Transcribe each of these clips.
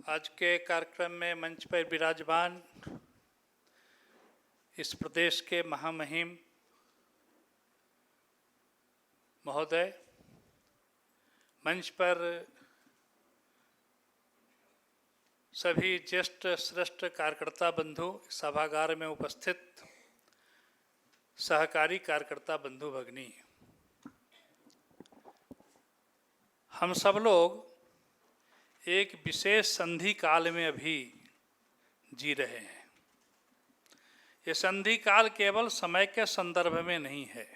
आज के कार्यक्रम में मंच पर विराजमान इस प्रदेश के महामहिम महोदय, मंच पर सभी ज्येष्ठ श्रेष्ठ कार्यकर्ता बंधु, सभागार में उपस्थित सहकारी कार्यकर्ता बंधु भगिनी, हम सब लोग एक विशेष संधि काल में अभी जी रहे हैं। ये संधि काल केवल समय के संदर्भ में नहीं है,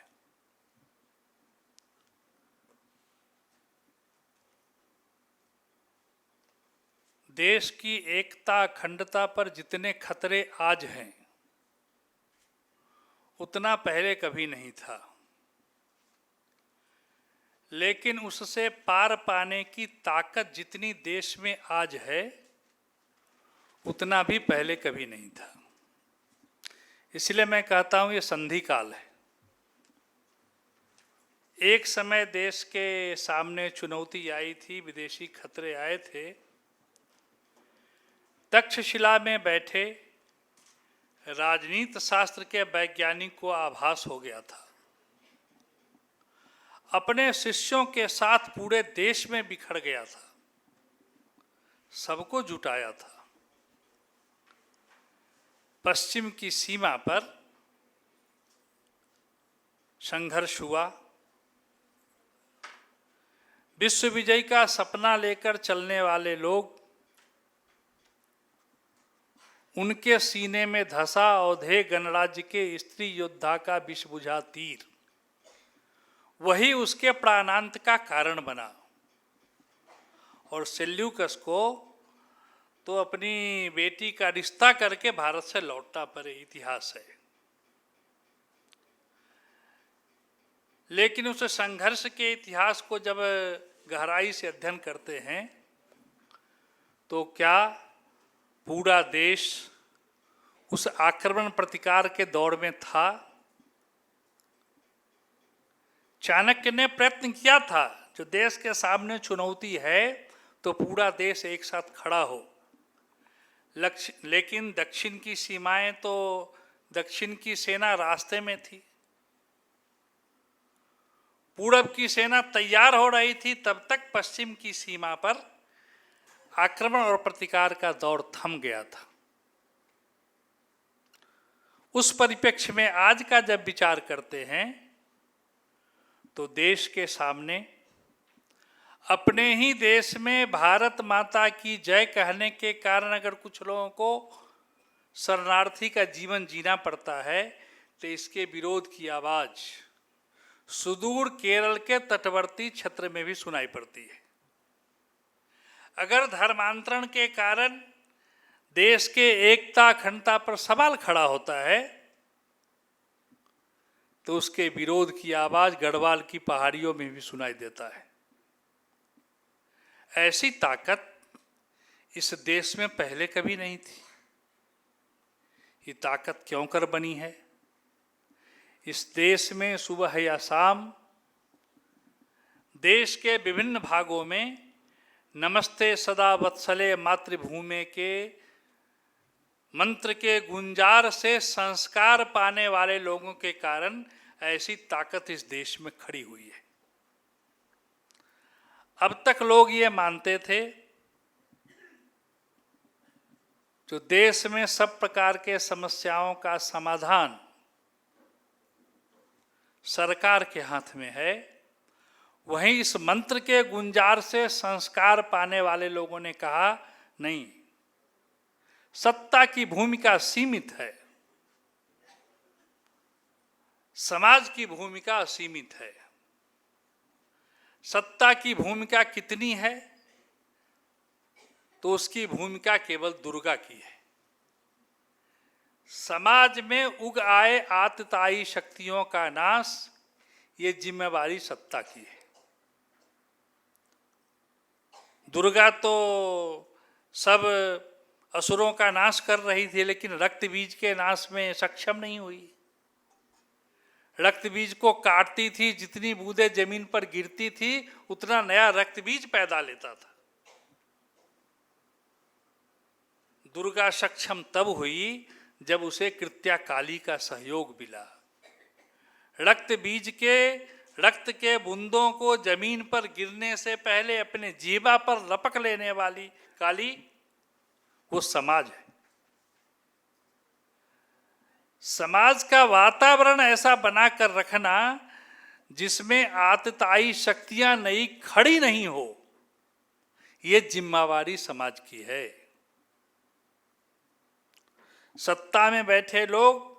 देश की एकता अखंडता पर जितने खतरे आज हैं उतना पहले कभी नहीं था, लेकिन उससे पार पाने की ताकत जितनी देश में आज है उतना भी पहले कभी नहीं था। इसलिए मैं कहता हूं ये संधि काल है। एक समय देश के सामने चुनौती आई थी, विदेशी खतरे आए थे। तक्षशिला में बैठे राजनीति शास्त्र के वैज्ञानिक को आभास हो गया था, अपने शिष्यों के साथ पूरे देश में बिखर गया था, सबको जुटाया था। पश्चिम की सीमा पर संघर्ष हुआ। विश्व विजय का सपना लेकर चलने वाले लोग, उनके सीने में धसा औधे गणराज्य के स्त्री योद्धा का विष बुझा तीर, वही उसके प्राणांत का कारण बना। और सेल्यूकस को तो अपनी बेटी का रिश्ता करके भारत से लौटना पड़े, इतिहास है। लेकिन उस संघर्ष के इतिहास को जब गहराई से अध्ययन करते हैं तो क्या पूरा देश उस आक्रमण प्रतिकार के दौर में था? चाणक्य ने प्रयत्न किया था, जो देश के सामने चुनौती है तो पूरा देश एक साथ खड़ा हो। लेकिन दक्षिण की सीमाएं तो दक्षिण की सेना रास्ते में थी, पूरब की सेना तैयार हो रही थी, तब तक पश्चिम की सीमा पर आक्रमण और प्रतिकार का दौर थम गया था। उस परिप्रेक्ष्य में आज का जब विचार करते हैं तो देश के सामने अपने ही देश में भारत माता की जय कहने के कारण अगर कुछ लोगों को शरणार्थी का जीवन जीना पड़ता है तो इसके विरोध की आवाज सुदूर केरल के तटवर्ती क्षेत्र में भी सुनाई पड़ती है। अगर धर्मांतरण के कारण देश के एकता अखंडता पर सवाल खड़ा होता है तो उसके विरोध की आवाज गढ़वाल की पहाड़ियों में भी सुनाई देता है। ऐसी ताकत इस देश में पहले कभी नहीं थी। ये ताकत क्यों कर बनी है? इस देश में सुबह या शाम देश के विभिन्न भागों में नमस्ते सदा वत्सले मातृभूमि के मंत्र के गुंजार से संस्कार पाने वाले लोगों के कारण ऐसी ताकत इस देश में खड़ी हुई है। अब तक लोग ये मानते थे जो देश में सब प्रकार के समस्याओं का समाधान सरकार के हाथ में है, वहीं इस मंत्र के गुंजार से संस्कार पाने वाले लोगों ने कहा नहीं, सत्ता की भूमिका सीमित है, समाज की भूमिका असीमित है। सत्ता की भूमिका कितनी है? तो उसकी भूमिका केवल दुर्गा की है। समाज में उग आए आतताई शक्तियों का नाश, ये जिम्मेवारी सत्ता की है। दुर्गा तो सब असुरों का नाश कर रही थी, लेकिन रक्त बीज के नाश में सक्षम नहीं हुई। रक्त बीज को काटती थी, जितनी बूंदें जमीन पर गिरती थी उतना नया रक्त बीज पैदा लेता था। दुर्गा सक्षम तब हुई जब उसे कृत्या काली का सहयोग मिला। रक्त के बूंदों को जमीन पर गिरने से पहले अपने जीवा पर लपक लेने वाली काली वो समाज है। समाज का वातावरण ऐसा बनाकर रखना जिसमें आतताई शक्तियां नई खड़ी नहीं हो, ये जिम्मेवारी समाज की है। सत्ता में बैठे लोग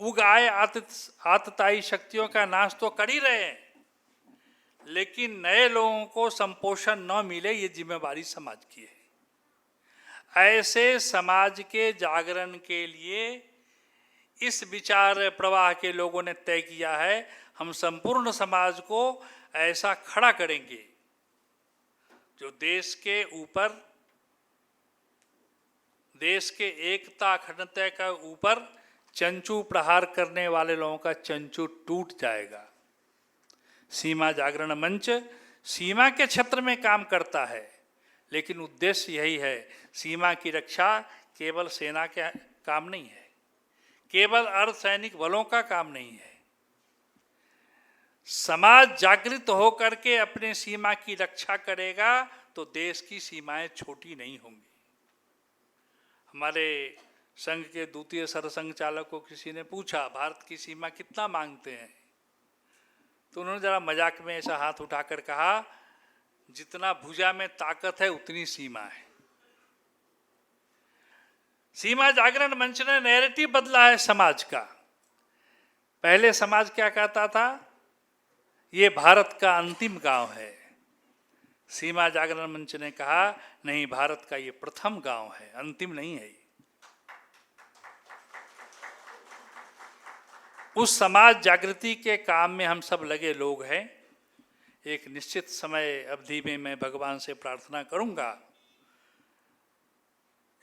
उगाए आतताई शक्तियों का नाश तो कर ही रहे हैं, लेकिन नए लोगों को संपोषण न मिले, ये जिम्मेवारी समाज की है। ऐसे समाज के जागरण के लिए इस विचार प्रवाह के लोगों ने तय किया है, हम संपूर्ण समाज को ऐसा खड़ा करेंगे जो देश के एकता अखंडता का ऊपर चंचू प्रहार करने वाले लोगों का चंचू टूट जाएगा। सीमा जागरण मंच सीमा के क्षेत्र में काम करता है, लेकिन उद्देश्य यही है, सीमा की रक्षा केवल सेना के काम नहीं है, केवल अर्धसैनिक बलों का काम नहीं है। समाज जागृत होकर के अपने सीमा की रक्षा करेगा तो देश की सीमाएं छोटी नहीं होंगी। हमारे संघ के द्वितीय सरसंघ चालक को किसी ने पूछा, भारत की सीमा कितना मांगते हैं? तो उन्होंने जरा मजाक में ऐसा हाथ उठाकर कहा, जितना भुजा में ताकत है उतनी सीमा है। सीमा जागरण मंच ने नैरेटिव बदला है समाज का। पहले समाज क्या कहता था? ये भारत का अंतिम गांव है। सीमा जागरण मंच ने कहा, नहीं, भारत का ये प्रथम गांव है, अंतिम नहीं है। उस समाज जागृति के काम में हम सब लगे लोग हैं। एक निश्चित समय अवधि में मैं भगवान से प्रार्थना करूंगा,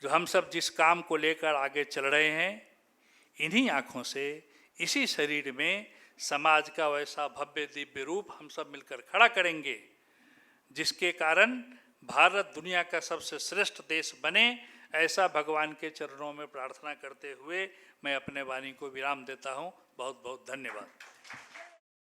जो हम सब जिस काम को लेकर आगे चल रहे हैं, इन्हीं आँखों से, इसी शरीर में समाज का वैसा भव्य दिव्य रूप हम सब मिलकर खड़ा करेंगे, जिसके कारण भारत दुनिया का सबसे श्रेष्ठ देश बने। ऐसा भगवान के चरणों में प्रार्थना करते हुए मैं अपने वाणी को विराम देता हूँ। बहुत बहुत धन्यवाद।